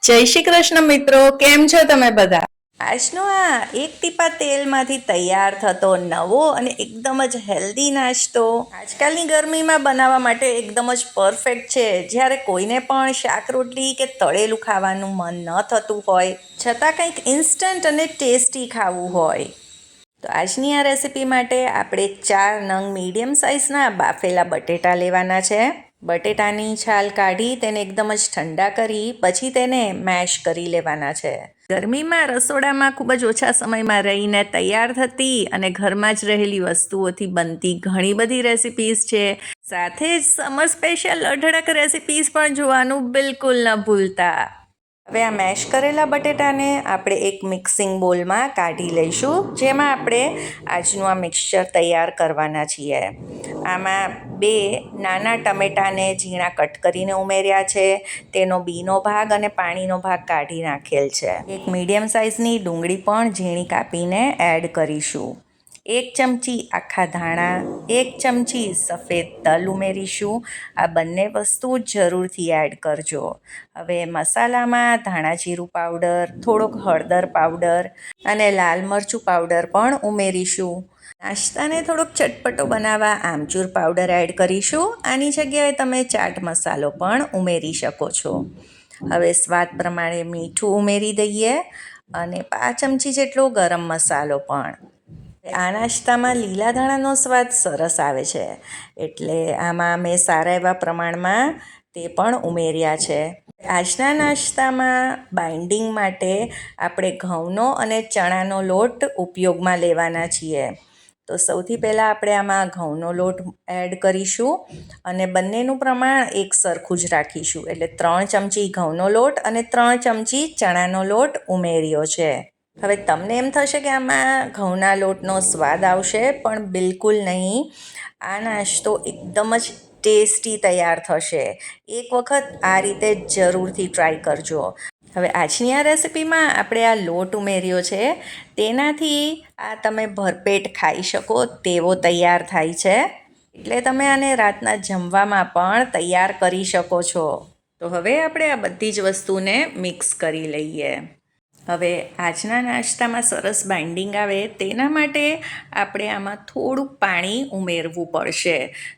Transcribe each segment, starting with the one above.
જય શ્રી કૃષ્ણ મિત્રો, કેમ છો તમે બધા? આજનો આ એક ટીપા તેલમાંથી તૈયાર થતો નવો અને એકદમ જ હેલ્ધી નાસ્તો આજકાલની ગરમીમાં બનાવવા માટે એકદમ જ પરફેક્ટ છે. જ્યારે કોઈને પણ શાક રોટલી કે તળેલું ખાવાનું મન ન થતું હોય છતાં કંઈક ઇન્સ્ટન્ટ અને ટેસ્ટી ખાવું હોય તો આજની આ રેસિપી માટે આપણે 4 નંગ મીડિયમ સાઇઝના બાફેલા બટેટા લેવાના છે. બટેટાની છાલ કાઢી તેને એકદમ જ ઠંડા કરી પછી તેને મેશ કરી લેવાના છે. ગરમીમાં રસોડામાં ખૂબ જ ઓછા સમયમાં રહીને તૈયાર થતી અને ઘરમાં જ રહેલી વસ્તુઓથી બનતી ઘણી બધી રેસિપીઝ છે. સાથે જ સમર સ્પેશિયલ અઢળક રેસિપીઝ પણ જોવાનું બિલકુલ ન ભૂલતા. હવે આ મેશ કરેલા બટેટાને આપણે એક મિક્સિંગ બોલમાં કાઢી લઈશું, જેમાં આપણે આજનું આ મિક્સચર તૈયાર કરવાના છીએ. આમાં 2 નાના ટમેટાને ઝીણા કટ કરીને ઉમેર્યા છે. તેનો બીનો ભાગ અને પાણીનો ભાગ કાઢી નાખેલ છે. એક મીડિયમ સાઇઝની ડુંગળી પણ ઝીણી કાપીને એડ કરીશું. 1 ચમચી આખા ધાણા, 1 ચમચી સફેદ તલ ઉમેરીશું. આ બંને વસ્તુ જરૂરથી એડ કરજો. હવે મસાલામાં ધાણા જીરું પાવડર, થોડોક હળદર પાવડર અને લાલ મરચું પાવડર પણ ઉમેરીશું. નાસ્તાને થોડોક ચટપટો બનાવવા આમચૂર પાવડર એડ કરીશું. આની જગ્યાએ તમે ચાટ મસાલો પણ ઉમેરી શકો છો. હવે સ્વાદ પ્રમાણે મીઠું ઉમેરી દઈએ અને 5 ચમચી જેટલો ગરમ મસાલો પણ. આ નાસ્તામાં લીલા ધાણાનો સ્વાદ સરસ આવે છે, એટલે આમાં મેં સારા એવા પ્રમાણમાં તે પણ ઉમેર્યા છે. આજના નાસ્તામાં બાઇન્ડિંગ માટે આપણે ઘઉંનો અને ચણાનો લોટ ઉપયોગમાં લેવાના છીએ. તો સૌથી પહેલાં આપણે આમાં ઘઉંનો લોટ એડ કરીશું અને બંનેનું પ્રમાણ એક સરખું જ રાખીશું. એટલે 3 ચમચી ઘઉંનો લોટ અને 3 ચમચી ચણાનો લોટ ઉમેર્યો છે. હવે તમને એમ થશે કે આમાં ઘઉંના લોટનો સ્વાદ આવશે, પણ બિલકુલ નહીં. આ નાસ્તો એકદમ જ ટેસ્ટી તૈયાર થશે. એક વખત આ રીતે જરૂરથી ટ્રાય કરજો. હવે આજની આ રેસિપીમાં આપણે આ લોટ ઉમેર્યો છે, તેનાથી આ તમે ભરપેટ ખાઈ શકો તેવો તૈયાર થાય છે. એટલે તમે આને રાતના જમવામાં પણ તૈયાર કરી શકો છો. તો હવે આપણે આ બધી જ વસ્તુને મિક્સ કરી લઈએ. હવે આજના નાસ્તામાં સરસ બાઇન્ડિંગ આવે તેના માટે આપણે આમાં થોડુંક પાણી ઉમેરવું પડશે.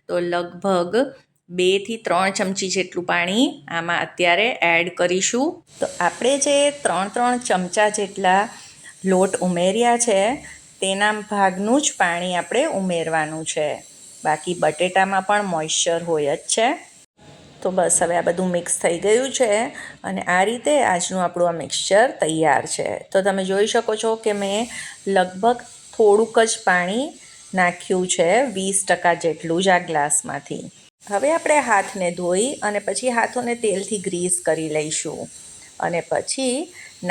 તો લગભગ 2 થી 3 ચમચી જેટલું પાણી આમાં અત્યારે એડ કરીશું. તો આપણે જે 3 ચમચા જેટલા લોટ ઉમેર્યા છે તેના ભાગનું જ પાણી આપણે ઉમેરવાનું છે. બાકી બટેટામાં પણ મોઇશ્ચર હોય જ છે. તો બસ હવે આ બધું મિક્સ થઈ ગયું છે અને આ રીતે આજનું આપણું આ મિક્સચર તૈયાર છે. તો તમે જોઈ શકો છો કે મેં લગભગ થોડુંક જ પાણી નાખ્યું છે, 20% જેટલું જ આ ગ્લાસમાંથી. હવે આપણે હાથને ધોઈ અને પછી હાથોને તેલથી ગ્રીસ કરી લઈશું અને પછી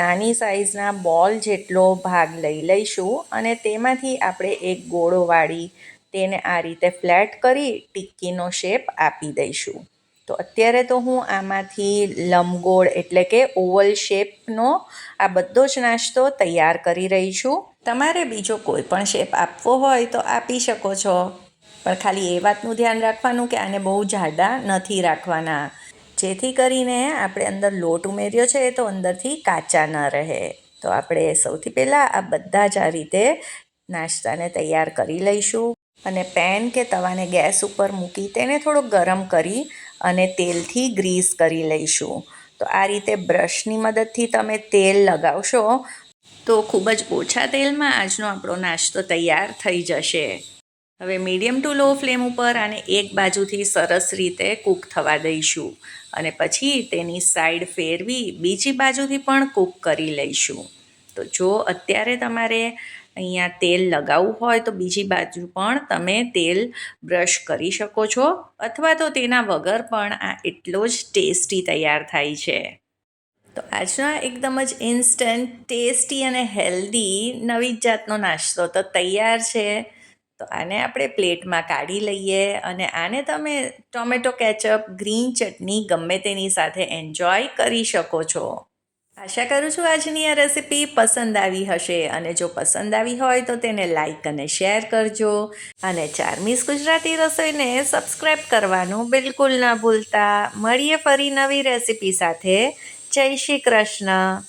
નાની સાઇઝના બોલ જેટલો ભાગ લઈ લઈશું અને તેમાંથી આપણે એક ગોળો વાળી તેને આ રીતે ફ્લેટ કરી ટિક્કીનો શેપ આપી દઈશું. તો અત્યારે તો હું આમાંથી લંબગોળ એટલે કે ઓવલ શેપનો આ બધો જ નાસ્તો તૈયાર કરી રહી છું. તમારે બીજો કોઈ પણ શેપ આપવો હોય તો આપી શકો છો, પણ ખાલી એ વાતનું ધ્યાન રાખવાનું કે આને બહુ જાડા નથી રાખવાના, જેથી કરીને આપણે અંદર લોટ ઉમેર્યો છે તો અંદરથી કાચા ન રહે. તો આપણે સૌથી પહેલાં આ બધા જ આ રીતે નાસ્તાને તૈયાર કરી લઈશું અને પેન કે તવાને ગેસ ઉપર મૂકી તેને થોડુંક ગરમ કરી અને તેલથી ગ્રીસ કરી લઈશું. તો આ રીતે બ્રશની મદદથી તમે તેલ લગાવશો તો ખૂબ જ ઓછા તેલમાં આજનો આપણો નાસ્તો તૈયાર થઈ જશે. હવે મીડિયમ ટુ લો ફ્લેમ ઉપર આને એક બાજુથી સરસ રીતે કૂક થવા દઈશું અને પછી તેની સાઈડ ફેરવી બીજી બાજુથી પણ કૂક કરી લઈશું. તો જો અત્યારે તમારે અહીંયા તેલ લગાવવું હોય તો બીજી બાજુ પણ તમે તેલ બ્રશ કરી શકો છો, અથવા તો તેના વગર પણ આ એટલો જ ટેસ્ટી તૈયાર થાય છે. તો આજનો એકદમ જ ઇન્સ્ટન્ટ, ટેસ્ટી અને હેલ્ધી નવી જાતનો નાસ્તો તો તૈયાર છે. તો આને આપણે પ્લેટમાં કાઢી લઈએ અને આને તમે ટોમેટો કેચઅપ, ગ્રીન ચટણી ગમે તેની સાથે એન્જોય કરી શકો છો. આશા કરું છું આજની આ રેસિપી પસંદ આવી હશે, અને જો પસંદ આવી હોય તો તેને લાઈક અને શેર કરજો અને ચાર્મીસ ગુજરાતી રસોઈને સબસ્ક્રાઈબ કરવાનું બિલકુલ ના ભૂલતા. મળીએ ફરી નવી રેસિપી સાથે. જય શ્રી કૃષ્ણ.